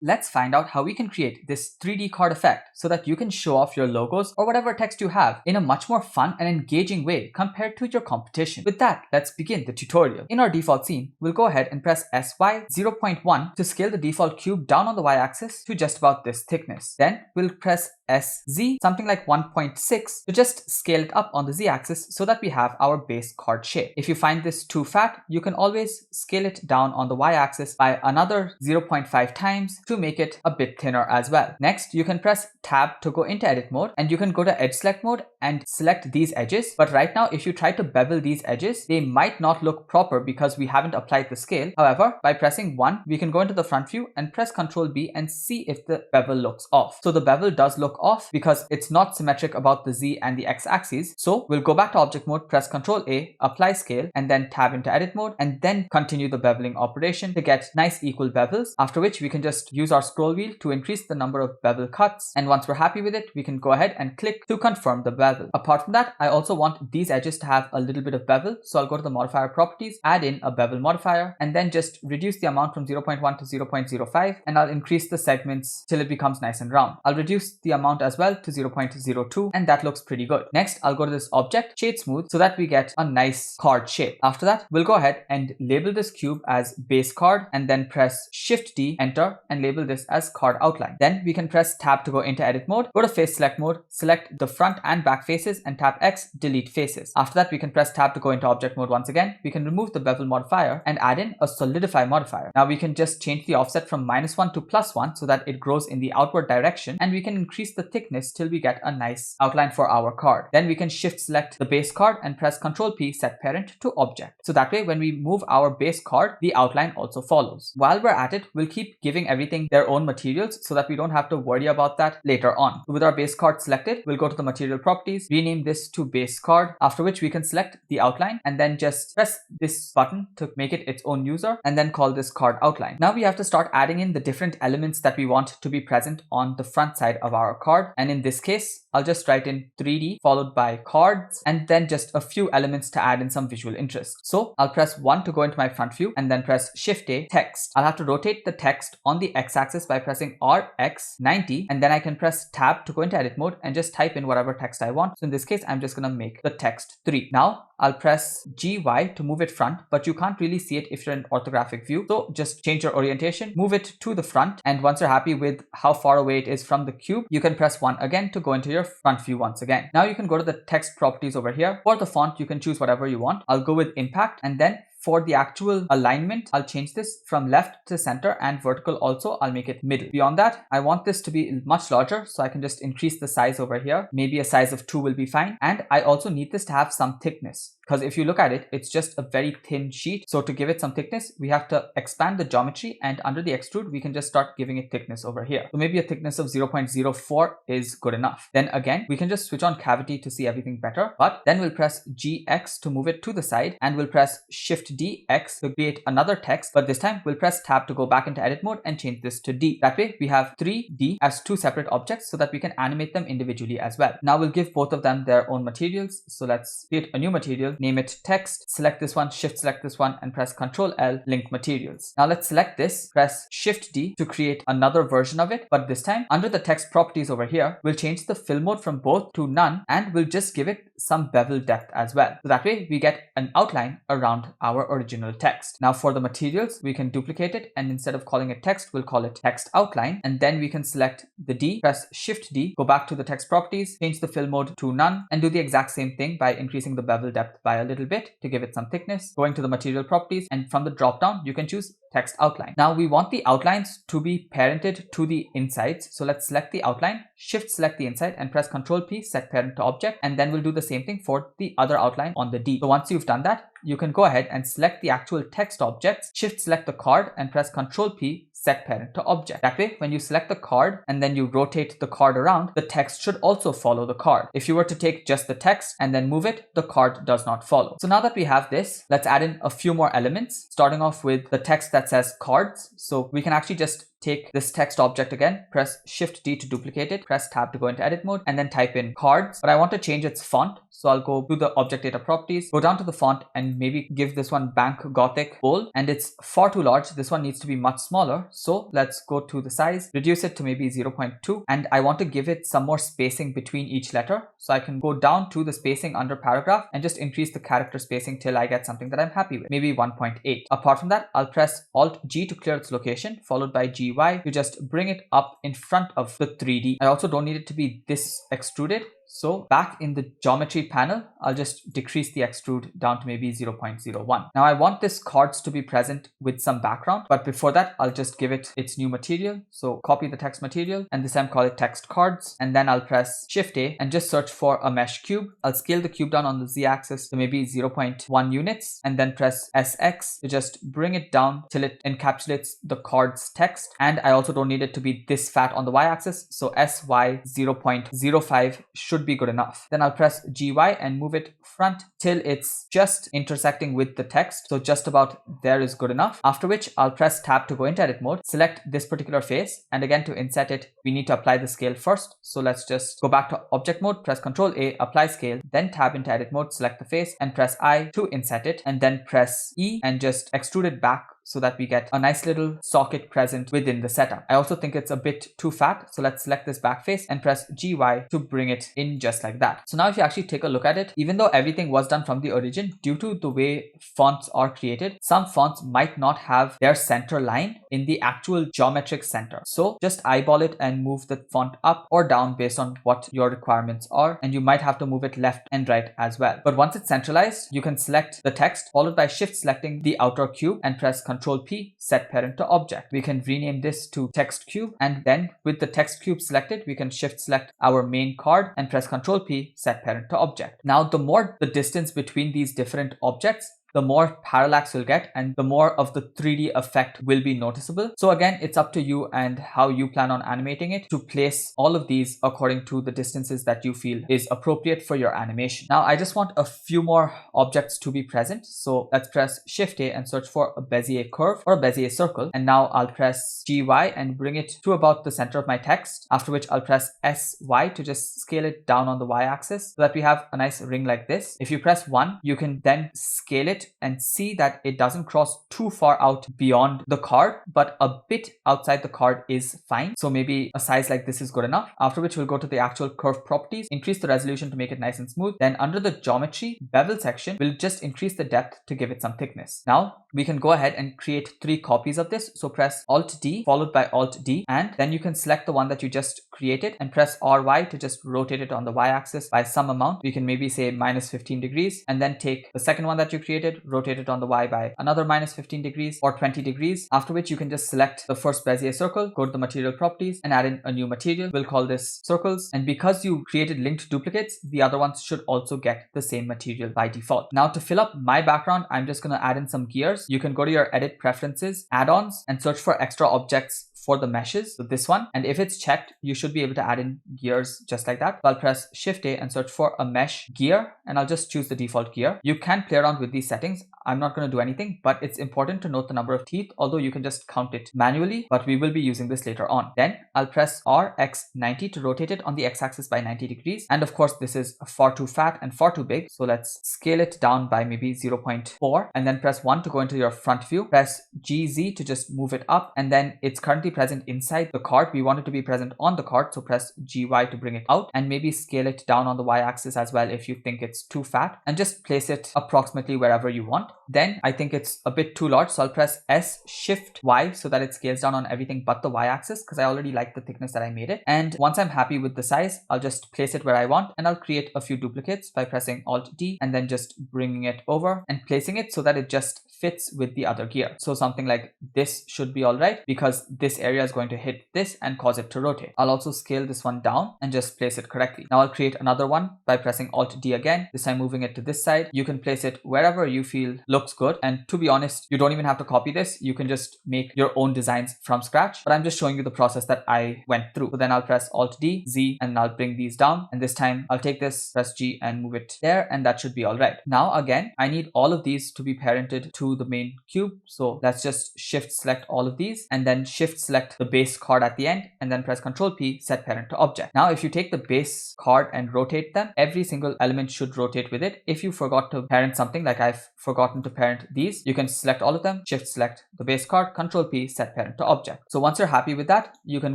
Let's find out how we can create this 3D card effect so that you can show off your logos or whatever text you have in a much more fun and engaging way compared to your competition. With that, let's begin the tutorial. In our default scene, we'll go ahead and press SY 0.1 to scale the default cube down on the y-axis to just about this thickness. Then we'll press SZ, something like 1.6, to just scale it up on the z-axis so that we have our base card shape. If you find this too fat, you can always scale it down on the y-axis by another 0.5 times to make it a bit thinner as well. Next, you can press Tab to go into edit mode, and you can go to edge select mode and select these edges. But right now, if you try to bevel these edges, they might not look proper because we haven't applied the scale. However, by pressing 1, we can go into the front view and press Ctrl B and see if the bevel looks off. So the bevel does look off because it's not symmetric about the Z and the X axes. So we'll go back to object mode, press Ctrl A, apply scale, and then tab into edit mode, and then continue the beveling operation to get nice equal bevels, after which we can just use our scroll wheel to increase the number of bevel cuts. And once we're happy with it, we can go ahead and click to confirm the bevel. Apart from that, I also want these edges to have a little bit of bevel. So I'll go to the modifier properties, add in a bevel modifier, and then just reduce the amount from 0.1 to 0.05, and I'll increase the segments till it becomes nice and round. I'll reduce the amount as well to 0.02, and that looks pretty good. Next, I'll go to this object, shade smooth, so that we get a nice card shape. After that, we'll go ahead and label this cube as base card, and then press Shift D, enter, and label this as card outline. Then we can press Tab to go into edit mode, go to face select mode, select the front and back faces, and tap X, delete faces. After that, we can press Tab to go into object mode once again. We can remove the bevel modifier and add in a solidify modifier. Now we can just change the offset from -1 to +1 so that it grows in the outward direction, and we can increase the thickness till we get a nice outline for our card. Then we can shift select the base card and press Ctrl P, set parent to object. So that way, when we move our base card, the outline also follows. While we're at it, we'll keep giving everything their own materials so that we don't have to worry about that later on. With our base card selected, we'll go to the material properties, rename this to base card, after which we can select the outline and then just press this button to make it its own user, and then call this card outline. Now we have to start adding in the different elements that we want to be present on the front side of our card, and in this case, I'll just write in 3D followed by cards, and then just a few elements to add in some visual interest. So I'll press 1 to go into my front view, and then press Shift A, text. I'll have to rotate the text on the X-axis by pressing RX 90, and then I can press Tab to go into edit mode and just type in whatever text I want. So in this case, I'm just gonna make the text 3. Now I'll press GY to move it front, but you can't really see it if you're in orthographic view. So just change your orientation, move it to the front, and once you're happy with how far away it is from the cube, you can press 1 again to go into your front view once again. Now you can go to the text properties over here. For the font, you can choose whatever you want. I'll go with impact, and then for the actual alignment, I'll change this from left to center, and vertical also, I'll make it middle. Beyond that, I want this to be much larger, so I can just increase the size over here. Maybe a size of 2 will be fine. And I also need this to have some thickness, because if you look at it, it's just a very thin sheet. So to give it some thickness, we have to expand the geometry, and under the extrude, we can just start giving it thickness over here. So maybe a thickness of 0.04 is good enough. Then again, we can just switch on cavity to see everything better, but then we'll press GX to move it to the side, and we'll press Shift D, X to create another text, but this time we'll press Tab to go back into edit mode and change this to D. That way we have 3D as 2 separate objects so that we can animate them individually as well. Now we'll give both of them their own materials. So let's create a new material, name it text, select this one, shift select this one, and press Ctrl L, link materials. Now let's select this, press Shift D to create another version of it, but this time under the text properties over here, we'll change the fill mode from both to none, and we'll just give it some bevel depth as well. So that way we get an outline around our original text. Now for the materials, we can duplicate it, and instead of calling it text, we'll call it text outline, and then we can select the D, press Shift D, go back to the text properties, change the fill mode to none, and do the exact same thing by increasing the bevel depth by a little bit to give it some thickness. Going to the material properties, and from the drop down, you can choose text outline. Now we want the outlines to be parented to the insides. So let's select the outline, shift select the inside, and press Ctrl P, set parent to object, and then we'll do the same thing for the other outline on the D. So once you've done that, you can go ahead and select the actual text objects, shift select the card, and press Ctrl P, set parent to object. That way, when you select the card and then you rotate the card around, the text should also follow the card. If you were to take just the text and then move it, the card does not follow. So now that we have this, let's add in a few more elements, starting off with the text that says cards. So we can actually just take this text object again, press Shift D to duplicate it, press Tab to go into edit mode, and then type in cards. But I want to change its font. So I'll go to the object data properties, go down to the font and maybe give this one Bank Gothic bold, and it's far too large. This one needs to be much smaller. So let's go to the size, reduce it to maybe 0.2, and I want to give it some more spacing between each letter. So I can go down to the spacing under paragraph and just increase the character spacing till I get something that I'm happy with, maybe 1.8. Apart from that, I'll press Alt G to clear its location, followed by GY to just bring it up in front of the 3D. I also don't need it to be this extruded. So back in the geometry panel, I'll just decrease the extrude down to maybe 0.01. Now I want this cards to be present with some background, but before that, I'll just give it its new material. So copy the text material and this time call it text cards. And then I'll press Shift A and just search for a mesh cube. I'll scale the cube down on the Z axis to maybe 0.1 units and then press SX to just bring it down till it encapsulates the cards text. And I also don't need it to be this fat on the Y axis. So SY 0.05 should be good enough. Then I'll press GY and move it front till it's just intersecting with the text. So just about there is good enough. After which I'll press tab to go into edit mode, select this particular face, and again to inset it, we need to apply the scale first. So let's just go back to object mode, press Ctrl A, apply scale, then tab into edit mode, select the face and press I to inset it, and then press E and just extrude it back so that we get a nice little socket present within the setup. I also think it's a bit too fat, so let's select this back face and press GY to bring it in just like that. So now if you actually take a look at it, even though everything was done from the origin, due to the way fonts are created, some fonts might not have their center line in the actual geometric center. So just eyeball it and move the font up or down based on what your requirements are, and you might have to move it left and right as well. But once it's centralized, you can select the text followed by shift selecting the outer cube and press Ctrl P, set parent to object. We can rename this to text cube, and then with the text cube selected, we can shift select our main card and press Ctrl P, set parent to object. Now, the more the distance between these different objects, the more parallax you'll get and the more of the 3D effect will be noticeable. So again, it's up to you and how you plan on animating it to place all of these according to the distances that you feel is appropriate for your animation. Now, I just want a few more objects to be present. So let's press Shift A and search for a Bezier curve or a Bezier circle. And now I'll press GY and bring it to about the center of my text, after which I'll press SY to just scale it down on the Y axis so that we have a nice ring like this. If you press 1, you can then scale it and see that it doesn't cross too far out beyond the card, but a bit outside the card is fine. So maybe a size like this is good enough. After which we'll go to the actual curve properties, increase the resolution to make it nice and smooth. Then under the geometry bevel section, we'll just increase the depth to give it some thickness. Now we can go ahead and create 3 copies of this. So press Alt D followed by Alt D, and then you can select the one that you just created and press RY to just rotate it on the Y axis by some amount. We can maybe say minus 15 degrees, and then take the second one that you created, rotate it on the Y by another minus 15 degrees or 20 degrees, after which you can just select the first Bezier circle, go to the material properties and add in a new material. We'll call this circles, and because you created linked duplicates, the other ones should also get the same material by default. Now to fill up my background, I'm just going to add in some gears. You can go to your edit preferences, add-ons, and search for extra objects for the meshes, so this one, and if it's checked, you should be able to add in gears just like that. So I'll press Shift A and search for a mesh gear, and I'll just choose the default gear. You can play around with these settings. I'm not going to do anything, but it's important to note the number of teeth, although you can just count it manually, but we will be using this later on. Then I'll press RX90 to rotate it on the x-axis by 90 degrees. And of course, this is far too fat and far too big. So let's scale it down by maybe 0.4 and then press 1 to go into your front view. Press GZ to just move it up, and then it's currently present inside the card. We want it to be present on the card, so press GY to bring it out, and maybe scale it down on the y-axis as well if you think it's too fat, and just place it approximately wherever you want. Then I think it's a bit too large, so I'll press S Shift Y so that it scales down on everything but the y-axis, because I already like the thickness that I made it. And once I'm happy with the size, I'll just place it where I want, and I'll create a few duplicates by pressing Alt D and then just bringing it over and placing it so that it just fits with the other gear. So something like this should be all right, because this area is going to hit this and cause it to rotate. I'll also scale this one down and just place it correctly. Now I'll create another one by pressing Alt D again, this time moving it to this side. You can place it wherever you feel looks good, and to be honest, you don't even have to copy this. You can just make your own designs from scratch, but I'm just showing you the process that I went through. So then I'll press Alt D, Z, and I'll bring these down, and this time I'll take this, press G and move it there, and that should be all right. Now again, I need all of these to be parented to the main cube, so let's just shift select all of these and then shift select the base card at the end and then press Ctrl P, set parent to object. Now if you take the base card and rotate them, every single element should rotate with it. If you forgot to parent something, like I've forgotten to parent these, you can select all of them, shift select the base card, Ctrl P, set parent to object. So once you're happy with that, you can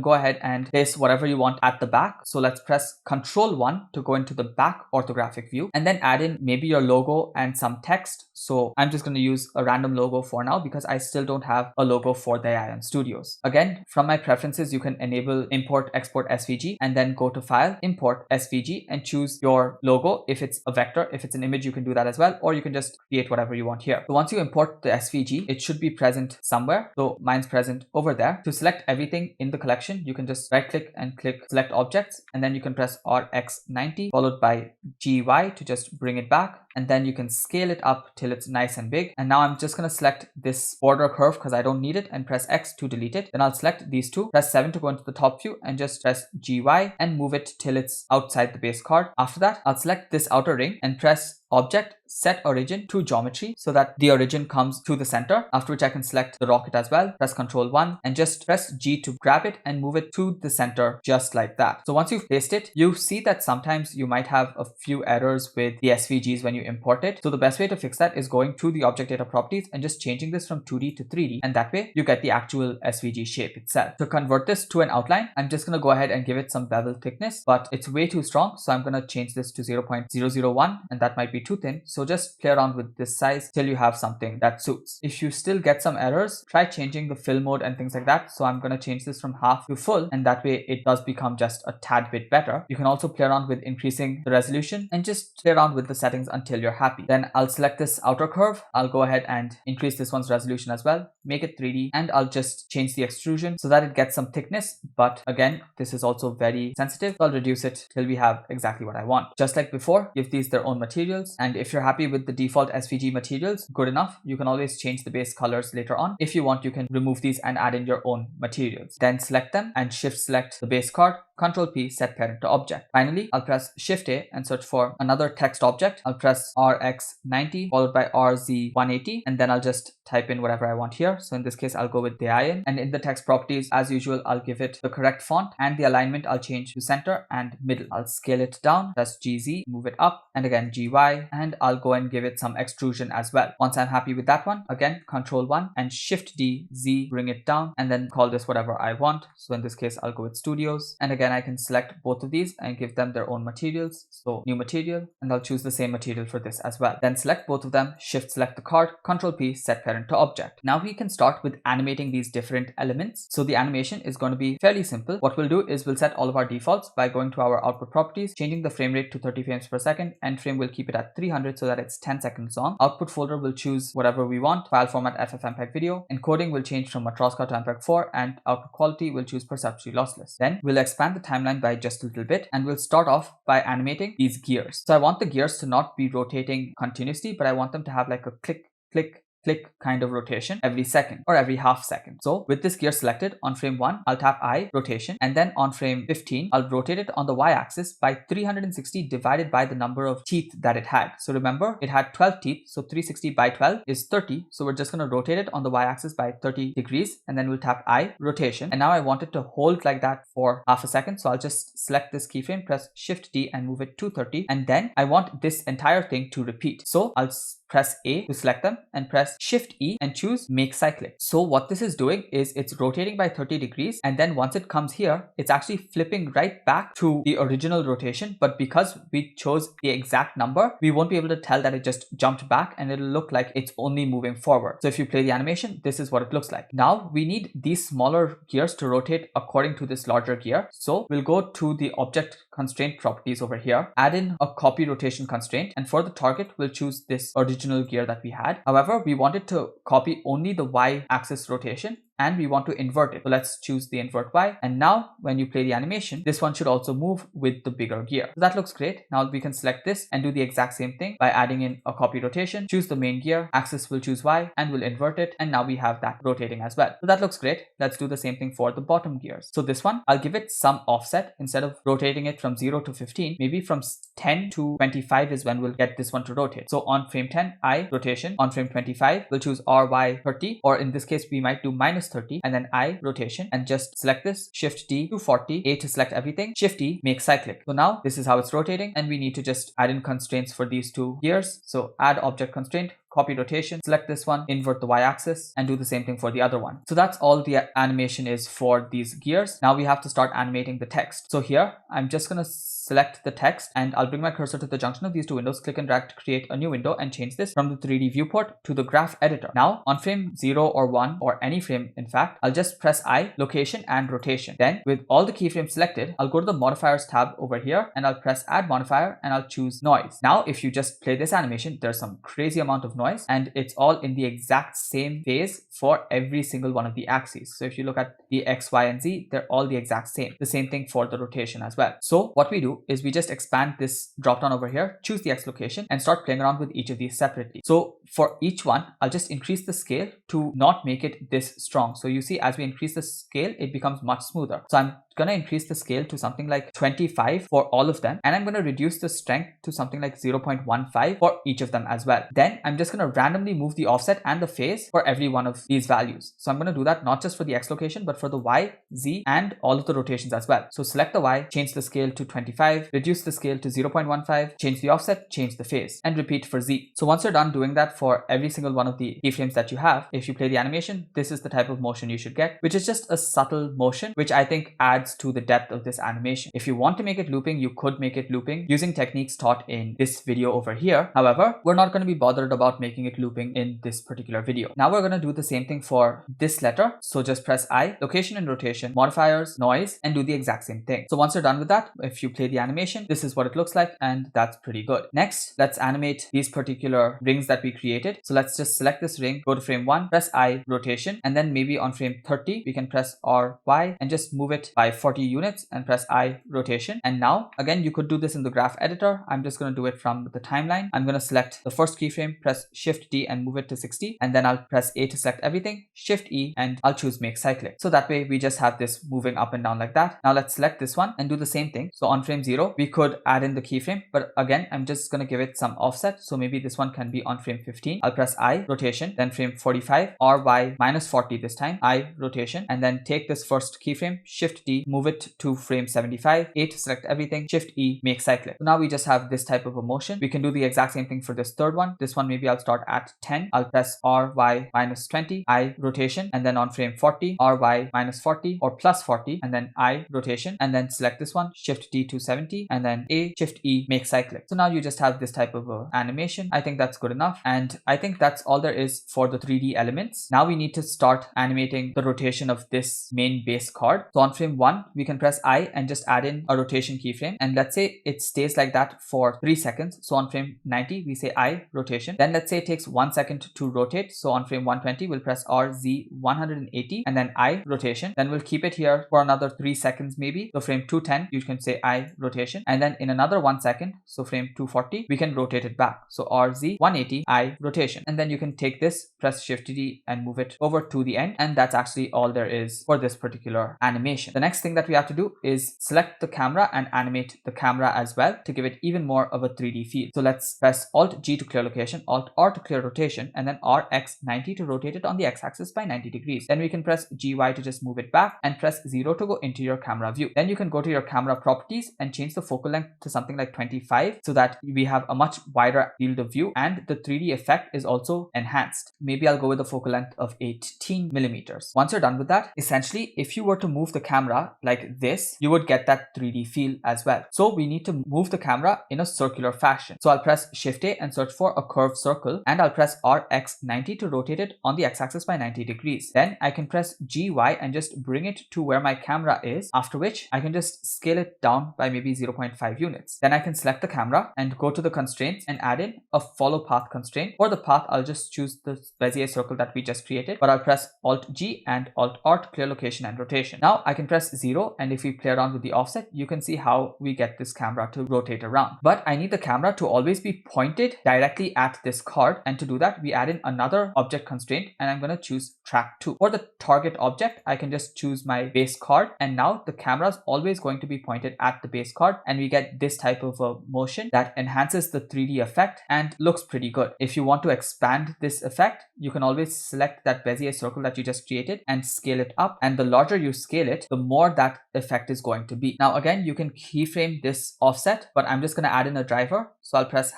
go ahead and place whatever you want at the back. So let's press Ctrl 1 to go into the back orthographic view and then add in maybe your logo and some text. So I'm just going to use a random logo for now because I still don't have a logo for the Ion Studios. Again, from my preferences, you can enable import export SVG and then go to file, import SVG and choose your logo. If it's a vector, if it's an image, you can do that as well, or you can just create whatever you want here. So once you import the SVG, it should be present somewhere. So mine's present over there. To select everything in the collection, you can just right click and click select objects, and then you can press RX90 followed by GY to just bring it back, and then you can scale it up till it's nice and big. And now I'm just going to select this border curve because I don't need it and press X to delete it. Then I'll select these two, press 7 to go into the top view and just press GY and move it till it's outside the base card. After that, I'll select this outer ring and press object, set origin to geometry so that the origin comes to the center, after which I can select the rocket as well, press Ctrl 1 and just press G to grab it and move it to the center just like that. So once you've placed it, you see that sometimes you might have a few errors with the SVGs when you import it. So the best way to fix that is going to the object data properties and just changing this from 2D to 3D, and that way you get the actual SVG shape itself. To convert this to an outline, I'm just going to go ahead and give it some bevel thickness, but it's way too strong, so I'm going to change this to 0.001, and that might be too thin, so just play around with this size till you have something that suits. If you still get some errors, try changing the fill mode and things like that. So I'm going to change this from half to full, and that way it does become just a tad bit better. You can also play around with increasing the resolution and just play around with the settings until you're happy. Then I'll select this outer curve. I'll go ahead and increase this one's resolution as well, make it 3D, and I'll just change the extrusion so that it gets some thickness. But again, this is also very sensitive, so I'll reduce it till we have exactly what I want. Just like before, give these their own materials. And if you're happy with the default SVG materials, good enough. You can always change the base colors later on. If you want, you can remove these and add in your own materials. Then select them and shift select the base card, Ctrl P, set parent to object. Finally, I'll press Shift A and search for another text object. I'll press RX90 followed by RZ180, and then I'll just type in whatever I want here. So in this case, I'll go with Dian, and in the text properties, as usual, I'll give it the correct font, and the alignment I'll change to center and middle. I'll scale it down, press GZ, move it up, and again GY, and I'll go and give it some extrusion as well. Once I'm happy with that one, again Ctrl 1 and Shift D, Z, bring it down, and then call this whatever I want. So in this case, I'll go with Studios, and again I can select both of these and give them their own materials. So new material, and I'll choose the same material for this as well. Then select both of them, shift select the card, Ctrl P, set parent to object. Now we can start with animating these different elements. So the animation is going to be fairly simple. What we'll do is we'll set all of our defaults by going to our output properties, changing the frame rate to 30 frames per second, end frame will keep it at 300 so that it's 10 seconds long. Output folder will choose whatever we want, file format FFmpeg video, encoding will change from Matroska to MPEG-4, and output quality will choose perceptually lossless. Then we'll expand the timeline by just a little bit, and we'll start off by animating these gears. So I want the gears to not be rotating continuously, but I want them to have like a click, click, click kind of rotation every second or every half second. So with this gear selected, on frame 1, I'll tap I, rotation, and then on frame 15, I'll rotate it on the y-axis by 360 divided by the number of teeth that it had. So remember, it had 12 teeth, so 360 by 12 is 30. So we're just going to rotate it on the y-axis by 30 degrees, and then we'll tap I, rotation, and now I want it to hold like that for half a second. So I'll just select this keyframe, press Shift D and move it to 30, and then I want this entire thing to repeat. So I'll press A to select them and press Shift E and choose make cyclic. So what this is doing is it's rotating by 30 degrees, and then once it comes here, it's actually flipping right back to the original rotation. But because we chose the exact number, we won't be able to tell that it just jumped back, and it'll look like it's only moving forward. So if you play the animation, this is what it looks like. Now we need these smaller gears to rotate according to this larger gear. So we'll go to the object constraint properties over here, add in a copy rotation constraint, and for the target, we'll choose this original gear that we had. However, we wanted to copy only the y-axis rotation, and we want to invert it. So let's choose the invert Y. And now when you play the animation, this one should also move with the bigger gear. So that looks great. Now we can select this and do the exact same thing by adding in a copy rotation, choose the main gear, axis will choose Y, and we'll invert it. And now we have that rotating as well. So that looks great. Let's do the same thing for the bottom gears. So this one, I'll give it some offset. Instead of rotating it from 0 to 15, maybe from 10 to 25 is when we'll get this one to rotate. So on frame 10, I, rotation. On frame 25, we'll choose RY30, or in this case, we might do minus minus 30, and then I rotation, and just select this, Shift D, 240, A to select everything, Shift E, make cyclic. So now this is how it's rotating, and we need to just add in constraints for these two gears. So add object constraint, copy rotation, select this one, invert the y-axis, and do the same thing for the other one. So that's all the animation is for these gears. Now we have to start animating the text. So here, I'm just going to select the text, and I'll bring my cursor to the junction of these two windows, click and drag to create a new window, and change this from the 3D viewport to the graph editor. Now on frame 0 or 1, or any frame in fact, I'll just press I, location and rotation. Then with all the keyframes selected, I'll go to the modifiers tab over here, and I'll press add modifier, and I'll choose noise. Now if you just play this animation, there's some crazy amount of noise, and it's all in the exact same phase for every single one of the axes. So if you look at the X, Y, and Z, they're all the exact same. The same thing for the rotation as well. So what we do is we just expand this drop down over here, choose the X location, and start playing around with each of these separately. So for each one, I'll just increase the scale to not make it this strong. So you see, as we increase the scale, it becomes much smoother. So I'm going to increase the scale to something like 25 for all of them, and I'm going to reduce the strength to something like 0.15 for each of them as well. Then I'm just going to randomly move the offset and the phase for every one of these values. So I'm going to do that not just for the X location, but for the Y, Z, and all of the rotations as well. So select the Y, change the scale to 25, reduce the scale to 0.15, change the offset, change the phase, and repeat for Z. So once you're done doing that for every single one of the keyframes that you have, if you play the animation, this is the type of motion you should get, which is just a subtle motion, which I think adds to the depth of this animation. If you want to make it looping, you could make it looping using techniques taught in this video over here. However, we're not going to be bothered about making it looping in this particular video. Now we're going to do the same thing for this letter. So just press I, location and rotation, modifiers, noise, and do the exact same thing. So once you're done with that, if you play the animation, this is what it looks like, and that's pretty good. Next, let's animate these particular rings that we created. So let's just select this ring, go to frame 1, press I, rotation, and then maybe on frame 30, we can press RY and just move it by 40 units and press I, rotation. And now again, you could do this in the graph editor. I'm just going to do it from the timeline. I'm going to select the first keyframe, press Shift D and move it to 60, and then I'll press A to select everything, Shift E, and I'll choose make cyclic. So that way we just have this moving up and down like that. Now let's select this one and do the same thing. So on frame 0, we could add in the keyframe, but again, I'm just going to give it some offset. So maybe this one can be on frame 15. I'll press I, rotation, then frame 45, RY minus 40 this time, I, rotation, and then take this first keyframe, Shift D, move it to frame 75, A to select everything, Shift E, make cyclic. So now we just have this type of a motion. We can do the exact same thing for this third one. This one, maybe I'll start at 10. I'll press RY minus 20, I, rotation, and then on frame 40, RY minus 40 or plus 40, and then I, rotation, and then select this one, Shift D to 70, and then A, Shift E, make cyclic. So now you just have this type of animation. I think that's good enough, and I think that's all there is for the 3D elements. Now we need to start animating the rotation of this main base card. So on frame 1, we can press I and just add in a rotation keyframe, and let's say it stays like that for 3 seconds. So on frame 90, we say I, rotation. Then let's say it takes 1 second to rotate. So on frame 120, we'll press RZ 180 and then I, rotation. Then we'll keep it here for another 3 seconds maybe. So frame 210, you can say I, rotation, and then in another 1 second, so frame 240, we can rotate it back. So RZ 180, I, rotation, and then you can take this, press Shift D and move it over to the end, and that's actually all there is for this particular animation. The next thing that we have to do is select the camera and animate the camera as well to give it even more of a 3D feel. So let's press Alt G to clear location, Alt R to clear rotation, and then RX 90 to rotate it on the X-axis by 90 degrees. Then we can press GY to just move it back, and press 0 to go into your camera view. Then you can go to your camera properties and change the focal length to something like 25 so that we have a much wider field of view, and the 3D effect is also enhanced. Maybe I'll go with a focal length of 18 millimeters. Once you're done with that, essentially, if you were to move the camera like this, you would get that 3D feel as well. So we need to move the camera in a circular fashion. So I'll press Shift A and search for a curved circle, and I'll press RX 90 to rotate it on the X-axis by 90 degrees. Then I can press GY and just bring it to where my camera is, after which I can just scale it down by maybe 0.5 units. Then I can select the camera and go to the constraints and add in a follow path constraint. For the path, I'll just choose the Bezier circle that we just created, but I'll press Alt G and Alt R to clear location and rotation. Now I can press 0, and if we play around with the offset, you can see how we get this camera to rotate around. But I need the camera to always be pointed directly at this card, and to do that we add in another object constraint, and I'm going to choose track 2. For the target object, I can just choose my base card, and now the camera is always going to be pointed at the base card, and we get this type of a motion that enhances the 3D effect and looks pretty good. If you want to expand this effect, you can always select that Bezier circle that you just created and scale it up, and the larger you scale it, the more that effect is going to be. Now again, you can keyframe this offset, but I'm just going to add in a driver, so I'll press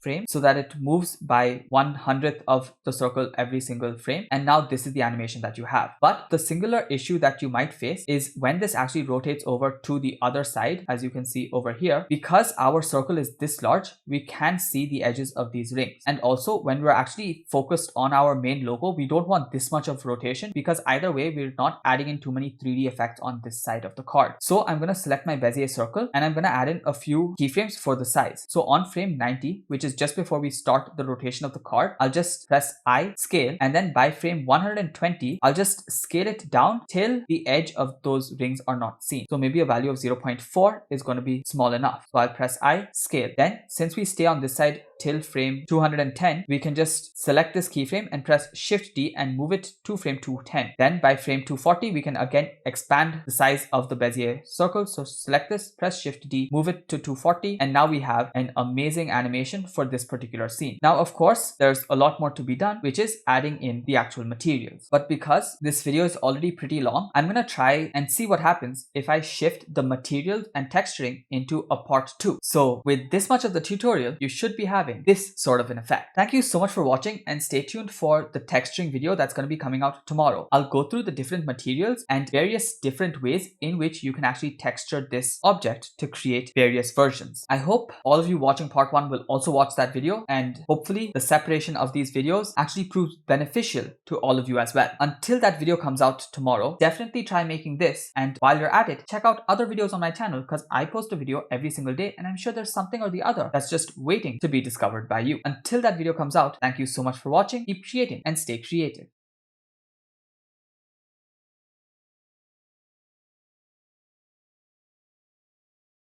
#frame so that it moves by 1/100th of the circle every single frame, and now this is the animation that you have. But the singular issue that you might face is when this actually rotates over to the other side, as you can see over here, because our circle is this large, we can see the edges of these rings. And also when we're actually focused on our main logo, we don't want this much of rotation, because either way we're not adding in too many 3D effects on this side of the card. So I'm going to select my Bezier circle, and I'm going to add in a few keyframes for the size. So on frame 90, which is just before we start the rotation of the card, I'll just press I scale, and then by frame 120 I'll just scale it down till the edge of those rings are not seen. So maybe a value of 0.4 is going to be small enough. So I'll press I scale. Then since we stay on this side till frame 210, we can just select this keyframe and press Shift D and move it to frame 210. Then by frame 240, we can again expand the size of the Bezier circle. So select this, press Shift D, move it to 240, and now we have an amazing animation for this particular scene. Now of course there's a lot more to be done, which is adding in the actual materials. But because this video is already pretty long, I'm gonna try and see what happens if I shift the materials and texturing into a part 2. So with this much of the tutorial, you should be having this sort of an effect. Thank you so much for watching, and stay tuned for the texturing video that's going to be coming out tomorrow. I'll go through the different materials and various different ways in which you can actually texture this object to create various versions. I hope all of you watching part 1 will also watch that video, and hopefully the separation of these videos actually proves beneficial to all of you as well. Until that video comes out tomorrow, definitely try making this, and while you're at it, check out other videos on my channel, because I post a video every single day, and I'm sure there's something or the other that's just waiting to be discovered by you. Until that video comes out, thank you so much for watching, keep creating, and stay creative.